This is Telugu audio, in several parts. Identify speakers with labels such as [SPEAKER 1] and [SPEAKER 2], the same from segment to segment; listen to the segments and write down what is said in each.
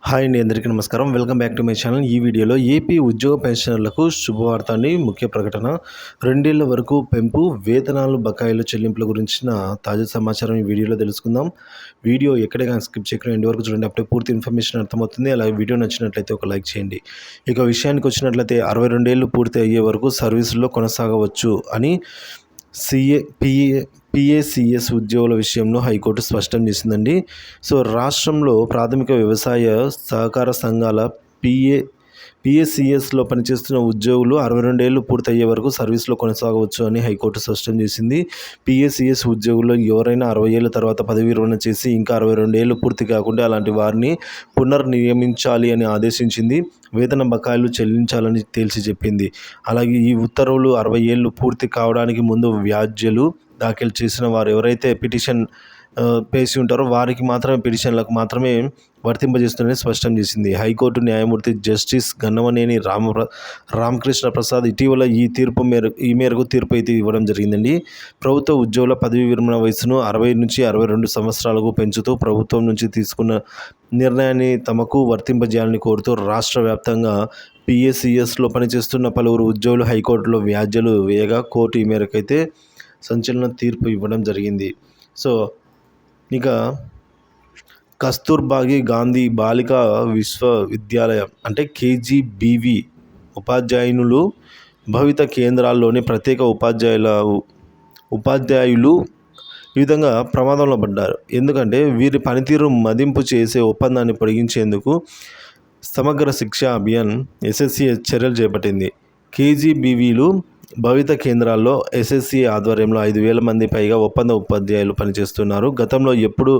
[SPEAKER 1] హాయ్ అండి, అందరికీ నమస్కారం. Welcome back to my channel. ఈ వీడియోలో ఏపీ ఉద్యోగ పెన్షనర్లకు శుభవార్త అండి. ముఖ్య ప్రకటన, 2 ఏళ్ల వరకు పెంపు, వేతనాలు బకాయిల చెల్లింపుల గురించిన తాజా సమాచారం ఈ వీడియోలో తెలుసుకుందాం. వీడియో ఎక్కడైనా స్కిప్ చేయకుండా ఎండ్ వరకు చూడండి, అప్పుడే పూర్తి ఇన్ఫర్మేషన్ అర్థమవుతుంది. అలాగే వీడియో నచ్చినట్లయితే ఒక లైక్ చేయండి. ఇక విషయానికి వచ్చినట్లయితే 62 ఏళ్ళు పూర్తి అయ్యే వరకు సర్వీసుల్లో కొనసాగవచ్చు అని పిఏసిఎస్ ఉద్యోగుల విషయంలో హైకోర్టు స్పష్టం చేసిందండి. సో రాష్ట్రంలో ప్రాథమిక వ్యవసాయ సహకార సంఘాల పిఏసిఎస్లో పనిచేస్తున్న ఉద్యోగులు 62 ఏళ్ళు పూర్తయ్యే వరకు సర్వీస్లో కొనసాగవచ్చు అని హైకోర్టు స్పష్టం చేసింది. పిఏసిఎస్ ఉద్యోగుల్లో ఎవరైనా 60 ఏళ్ల తర్వాత పదవీ విరమణ చేసి ఇంకా 62 ఏళ్ళు పూర్తి కాకుండా అలాంటి వారిని పునర్నియమించాలి అని ఆదేశించింది. వేతన బకాయిలు చెల్లించాలని తేల్చి చెప్పింది. అలాగే ఈ ఉత్తర్వులు 60 ఏళ్ళు పూర్తి కావడానికి ముందు వ్యాజ్యాలు దాఖలు చేసిన వారు ఎవరైతే పిటిషన్ వేసి ఉంటారో వారికి మాత్రమే, పిటిషన్లకు మాత్రమే వర్తింపజేస్తుందని స్పష్టం చేసింది. హైకోర్టు న్యాయమూర్తి జస్టిస్ గన్నమనేని రామకృష్ణ ప్రసాద్ ఇటీవల ఈ మేరకు తీర్పు అయితే ఇవ్వడం జరిగిందండి. ప్రభుత్వ ఉద్యోగుల పదవీ విరమణ వయసును 60 నుంచి 62 సంవత్సరాలకు పెంచుతూ ప్రభుత్వం నుంచి తీసుకున్న నిర్ణయాన్ని తమకు వర్తింపజేయాలని కోరుతూ రాష్ట్ర వ్యాప్తంగా పిఏసిఎస్లో పనిచేస్తున్న పలువురు ఉద్యోగులు హైకోర్టులో వ్యాజ్యాలు వేయగా కోర్టు ఈ మేరకైతే సంచలన తీర్పు ఇవ్వడం జరిగింది. సో ఇక కస్తూర్బాగి గాంధీ బాలికా విశ్వవిద్యాలయం అంటే కేజీబీవి ఉపాధ్యాయునులు భవిత కేంద్రాల్లోని ప్రత్యేక ఉపాధ్యాయులు ఈ విధంగా ప్రమాదంలో పడ్డారు. ఎందుకంటే వీరి పనితీరు మదింపు చేసే ఒప్పందాన్ని పొడిగించేందుకు సమగ్ర శిక్ష అభియాన్ ఎస్ఎస్సి చర్యలు చేపట్టింది. కేజీబీవీలు భవిత కేంద్రాల్లో ఎస్ఎస్సి ఆధ్వర్యంలో 5,000 మంది పైగా ఒప్పంద ఉపాధ్యాయులు పనిచేస్తున్నారు. గతంలో ఎప్పుడు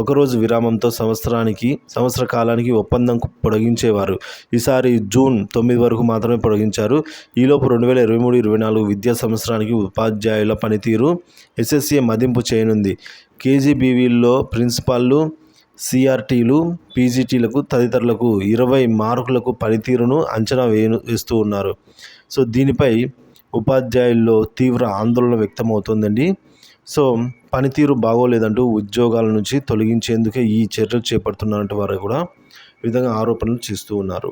[SPEAKER 1] ఒకరోజు విరామంతో సంవత్సర కాలానికి ఒప్పందం పొడిగించేవారు. ఈసారి జూన్ 9 వరకు మాత్రమే పొడిగించారు. ఈలోపు 2023-24 విద్యా సంవత్సరానికి ఉపాధ్యాయుల పనితీరు ఎస్ఎస్సి మదింపు చేయనుంది. కేజీబీవీల్లో ప్రిన్సిపాల్లు, సిఆర్టీలు, పీజీటీలకు తదితరులకు 20 మార్కులకు పనితీరును అంచనా వేస్తూ ఉన్నారు. సో దీనిపై ఉపాధ్యాయుల్లో తీవ్ర ఆందోళన వ్యక్తమవుతోందండి. సో పనితీరు బాగోలేదంటూ ఉద్యోగాల నుంచి తొలగించేందుకే ఈ చర్యలు చేపడుతున్నట్టు వారు కూడా ఈ విధంగా ఆరోపణలు చేస్తూ ఉన్నారు.